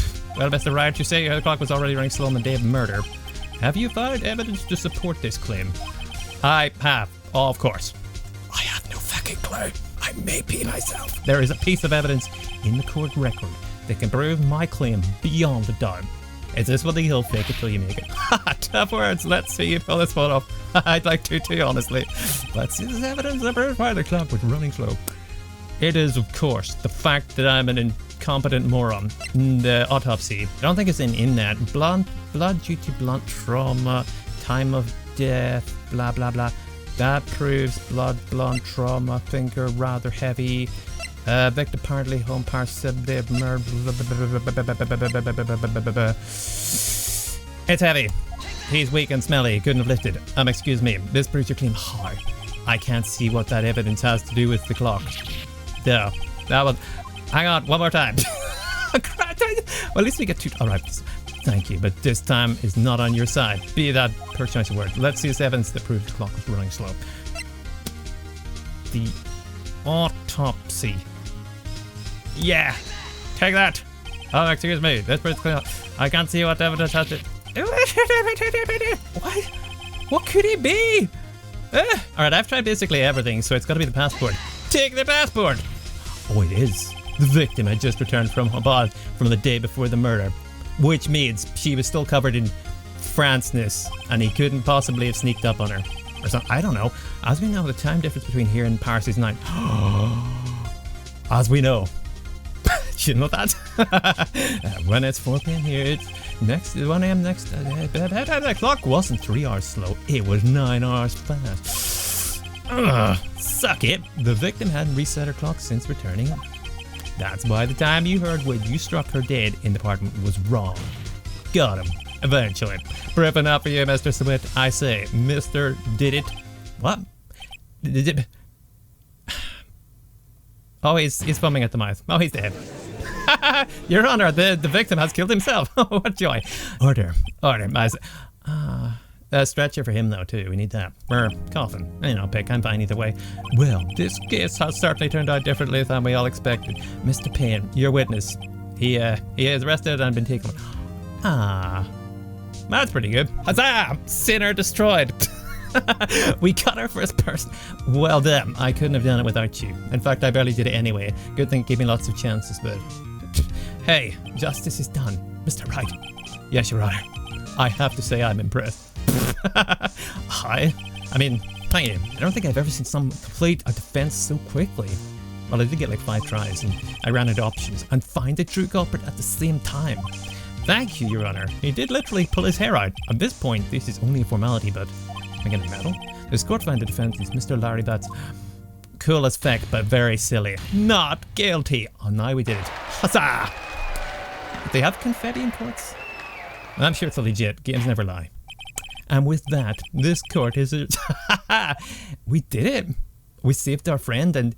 Mr. Wright, you say the clock was already running slow on the day of murder. Have you found evidence to support this claim? I have, of course. I have no fucking clue. I may be myself. There is a piece of evidence in the court record that can prove my claim beyond a doubt. Is this what he'll fake it till you make it? Tough words. Let's see you pull this one off. I'd like to too, honestly. Let's see this evidence that proves why the clock was running slow. It is, of course, the fact that I'm an incompetent moron. The autopsy. I don't think it's in that. Blood due to blunt trauma, time of death, blah, blah, blah. That proves blunt trauma, finger rather heavy. Victim apparently home parasitic murder. It's heavy. He's weak and smelly. Couldn't have lifted. Excuse me. This proves your claim hard. I can't see what that evidence has to do with the clock. No, that was. Hang on, one more time. Well, at least we get two. All right, thank you, but this time is not on your side. Be that per choice of word. Let's see this evidence that proves the clock was running slow. The autopsy. Yeah, take that. Oh, excuse me. This proves clear. I can't see what evidence has to. What could it be? Alright, I've tried basically everything, so it's got to be the passport. Take the passport! Oh, it is. The victim had just returned from Rabat from the day before the murder, which means she was still covered in Franceness, and he couldn't possibly have sneaked up on her. Or something. I don't know. As we know, the time difference between here and Paris is 9. As we know. You know that? When it's 4 p.m. here, it's next 1 a.m. next. The clock wasn't 3 hours slow, it was 9 hours fast. Suck it. The victim hadn't reset her clock since returning. That's why the time you heard when you struck her dead in the apartment was wrong. Got him. Eventually. Proof enough for you, Mr. Sahwit. I say, Mr. Did it. What? Did it? Oh, he's foaming at the mouth. Oh, he's dead. Your Honor, the victim has killed himself. What joy. Order. A stretcher for him, though, too. We need that. Coffin. Pick. I'm fine either way. Well, this case has certainly turned out differently than we all expected. Mr. Payne, your witness. He is arrested and been taken. That's pretty good. Huzzah! Sinner destroyed. We got our first person. Well done. I couldn't have done it without you. In fact, I barely did it anyway. Good thing it gave me lots of chances, but... Hey, justice is done. Mr. Wright. Yes, Your Honor. I have to say I'm impressed. I mean, thank you. I don't think I've ever seen someone complete a defense so quickly. Well, I did get like 5 tries, and I ran out of options, and find the true culprit at the same time. Thank you, Your Honor. He did literally pull his hair out. At this point, this is only a formality, but... Am I getting a medal? This court found the defendant is Mr. Larry Butz. Cool as feck, but very silly. Not guilty. Oh, now we did it. Huzzah! Do they have confetti in courts? I'm sure it's legit. Games never lie. And with that, this court is... We did it. We saved our friend and...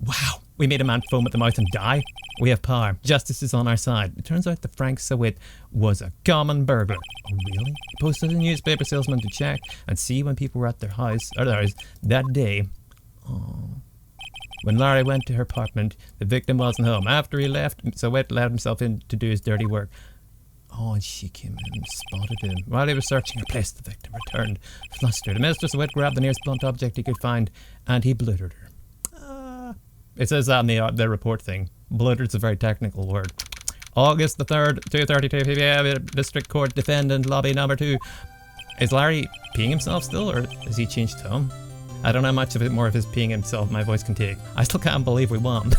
Wow, we made a man foam at the mouth and die. We have power. Justice is on our side. It turns out that Frank Sahwit was a common burglar. Oh, really? He posted a newspaper salesman to check and see when people were at their house, or theirs, that day. Oh. When Larry went to her apartment, the victim wasn't home. After he left, Sahwit let himself in to do his dirty work. Oh, and she came in and spotted him. While he was searching her place, the victim returned, flustered. Mr. Sahwit grabbed the nearest blunt object he could find, and he bludgeoned her. It says that in the report thing. Bludgeoned is a very technical word. August the 3rd, 2:32 p.m. District Court Defendant Lobby Number 2. Is Larry peeing himself still, or has he changed tone? I don't know how much of it more of his peeing himself my voice can take. I still can't believe we won.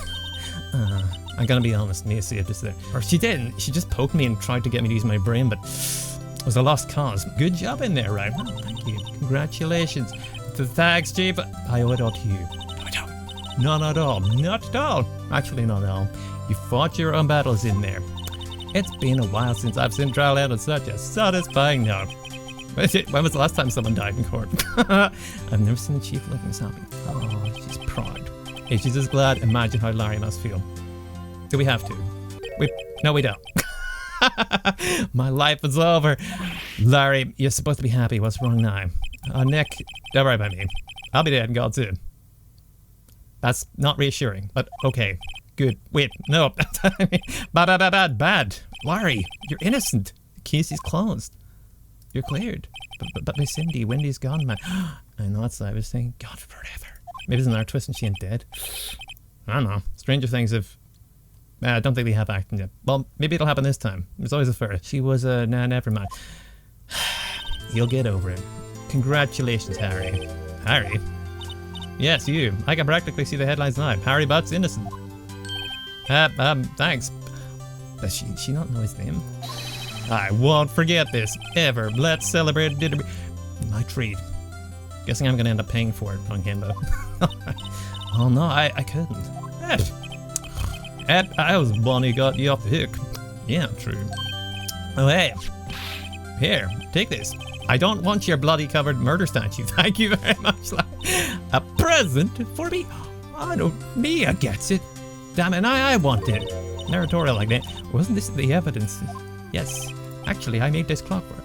I'm gonna be honest, Mia saved us there. Or she didn't. She just poked me and tried to get me to use my brain, but it was a lost cause. Good job in there, right? Well, thank you. Congratulations. Thanks, Chief. I owe it all to you. None at all. Not at all. Actually, not at all. You fought your own battles in there. It's been a while since I've seen trial end on such a satisfying note. When was the last time someone died in court? I've never seen the chief looking this happy. Oh, she's proud. If she's as glad, imagine how Larry must feel. Do we have to? No, we don't. My life is over. Larry, you're supposed to be happy. What's wrong now? Nick, don't worry about me. I'll be dead in God's soon. That's not reassuring, but okay. Good. Wait, no. Bad. Larry, you're innocent. The case is closed. You're cleared. But Miss Cindy, Wendy's gone, man. I know that's what I was saying. God forever. Maybe there's another twist and she ain't dead. I don't know. Stranger things have... I don't think they have acting yet. Well, maybe it'll happen this time. There's always a first. She was a... Nah, never mind. You'll get over it. Congratulations, Harry. Harry? Yes, you. I can practically see the headlines now. Harry Butz innocent. Thanks. Does she not know his name? I won't forget this, ever. Let's celebrate dinner. My treat. Guessing I'm gonna end up paying for it on Kimbo. Oh no, I couldn't. I was the one who got you off the hook. Yeah, true. Oh hey. Here, take this. I don't want your bloody covered murder statue. Thank you very much. A present for me? I don't. Mia gets it. Damn it, I want it. Narratorial like that. Wasn't this the evidence? Yes. Actually, I made this clockwork.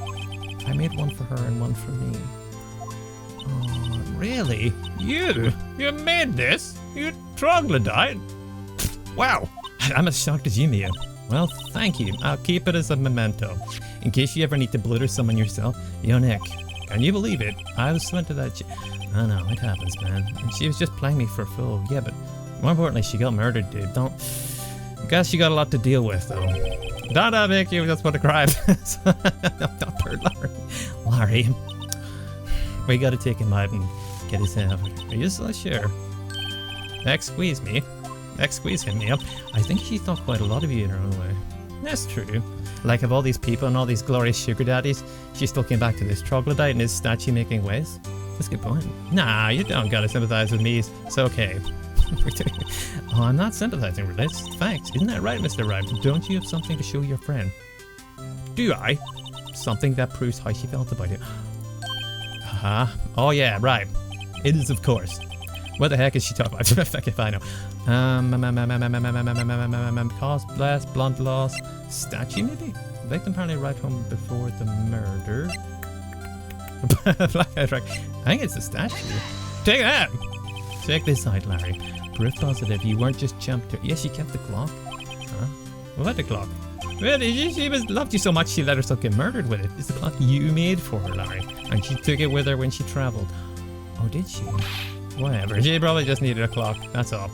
Oh. I made one for her and one for me. Oh, really? You made this? You troglodyte? Wow. I'm as shocked as you, Mia. Well, thank you. I'll keep it as a memento. In case you ever need to blitter someone yourself. Yo, Nick, can you believe it? I was sent to that I know, it happens, man. And she was just playing me for a fool. Yeah, but more importantly, she got murdered, dude. Guess she got a lot to deal with, though. Don't make you just want to cry. Not poor Larry. We gotta take him out and get his head. Are you so sure? Next squeeze me. Next squeeze hit me up. I think she thought quite a lot of you in her own way. That's true. Like of all these people and all these glorious sugar daddies, she still came back to this troglodyte in his statue making ways. That's a good point. Nah, you don't gotta sympathize with me. It's okay. Oh, I'm not sympathizing with this. Facts. Isn't that right, Mr. Wright? Don't you have something to show your friend? Do I? Something that proves how she felt about it. Oh yeah, right. It is, of course. What the heck is she talking about? Fuck if I know. Cause blast, blunt loss, statue maybe? The victim apparently arrived home before the murder. I think it's the statue. Take that! Check this out, Larry. Proof positive you weren't just jumped to. Yes, she kept the clock. Huh? What about the clock? Well, she loved you so much she let herself get murdered with it. It's the clock you made for her, Larry. And she took it with her when she traveled. Oh, did she? Whatever. She probably just needed a clock. That's all.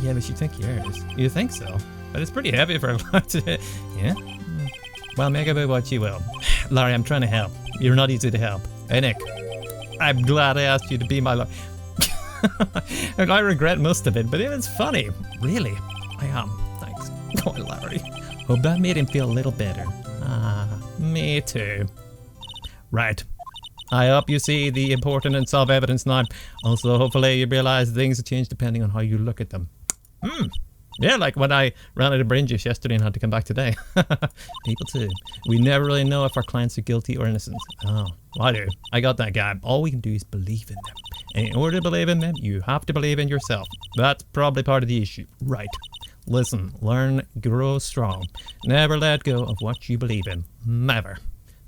Yeah, but she took yours. You think so? But it's pretty heavy for a clock to... Yeah? Well, make of it what you will. Larry, I'm trying to help. You're not easy to help. Hey, Nick. I'm glad I asked you to be my lawyer. And I regret most of it, but it was funny. Really? I am. Thanks. Go on, Larry. Hope that made him feel a little better. Ah, me too. Right. I hope you see the importance of evidence now. Also, hopefully you realize things have changed depending on how you look at them. Yeah, like when I ran out of brain juice yesterday and had to come back today. People too. We never really know if our clients are guilty or innocent. Oh, I do. I got that guy. All we can do is believe in them. And in order to believe in them, you have to believe in yourself. That's probably part of the issue. Right. Listen, learn, grow strong. Never let go of what you believe in. Never.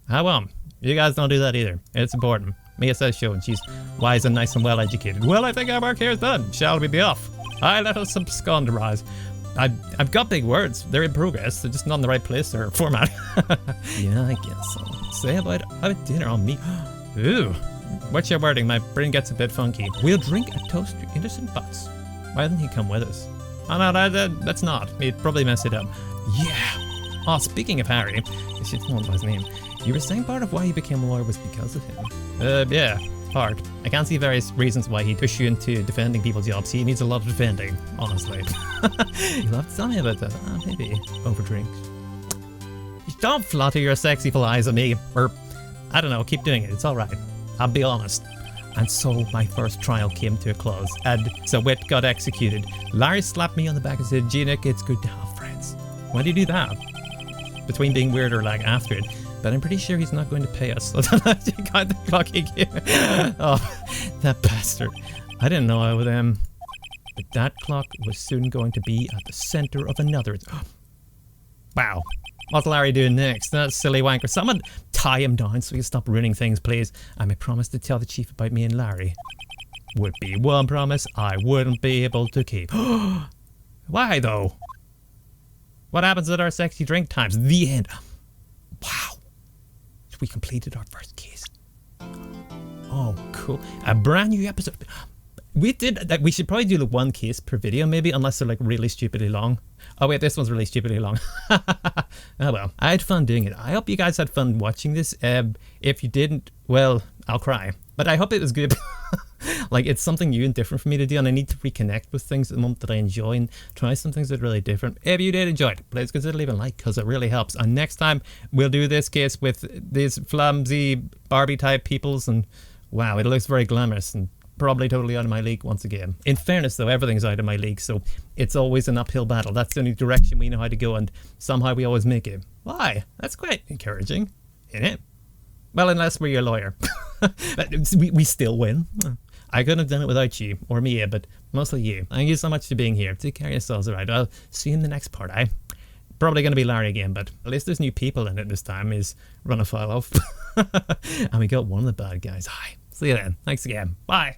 How on? You guys don't do that either. It's important. Mia says so, and she's wise and nice and well educated. Well, I think our work here is done. Shall we be off? I let us absconderize. I've got big words. They're in progress. They're just not in the right place or format. Yeah, I guess so. Say about having dinner on me. Ooh. What's your wording? My brain gets a bit funky. We'll drink a toast to innocent Butz. Why didn't he come with us? Oh no, that's not. He'd probably mess it up. Yeah. Oh, speaking of Harry, you should know his name. You were saying part of why he became a lawyer was because of him. Yeah. Hard. I can't see various reasons why he'd push you into defending people's jobs. He needs a lot of defending, honestly. You'll have to tell me about that. Maybe over drinks. Don't flutter your sexy eyes at me. Or, I don't know, keep doing it. It's alright. I'll be honest. And so my first trial came to a close, and Sahwit got executed. Larry slapped me on the back and said, "Gee, Nick, it's good to have friends." Why do you do that? Between being weird or like after it. But I'm pretty sure he's not going to pay us. So that's the kind of clock he gave. Oh, that bastard. I didn't know I would, but that clock was soon going to be at the center of another. Wow. What's Larry doing next? That silly wanker. Someone tie him down so he can stop ruining things, please. I may promise to tell the chief about me and Larry. Would be one promise I wouldn't be able to keep. Why, though? What happens at our sexy drink times? The end. Wow. We completed our first case. Oh, cool. A brand new episode. We did that. We should probably do like one case per video, maybe, unless they're like really stupidly long. Oh wait, this one's really stupidly long. Oh well, I had fun doing it. I hope you guys had fun watching this. If you didn't, well, I'll cry. But I hope it was good. Like, it's something new and different for me to do, and I need to reconnect with things at the moment that I enjoy and try some things that are really different. If you did enjoy it, please consider leaving a like, because it really helps. And next time, we'll do this case with these flimsy Barbie-type peoples, and wow, it looks very glamorous and probably totally out of my league once again. In fairness, though, everything's out of my league, so it's always an uphill battle. That's the only direction we know how to go, and somehow we always make it. Why? That's quite encouraging, isn't it? Well, unless we're your lawyer. But we still win. I couldn't have done it without you, or Mia, but mostly you. Thank you so much for being here. Take care of yourselves, alright? I'll see you in the next part, Probably going to be Larry again, but at least there's new people in it this time. He's run a file off. And we got one of the bad guys. See you then. Thanks again. Bye.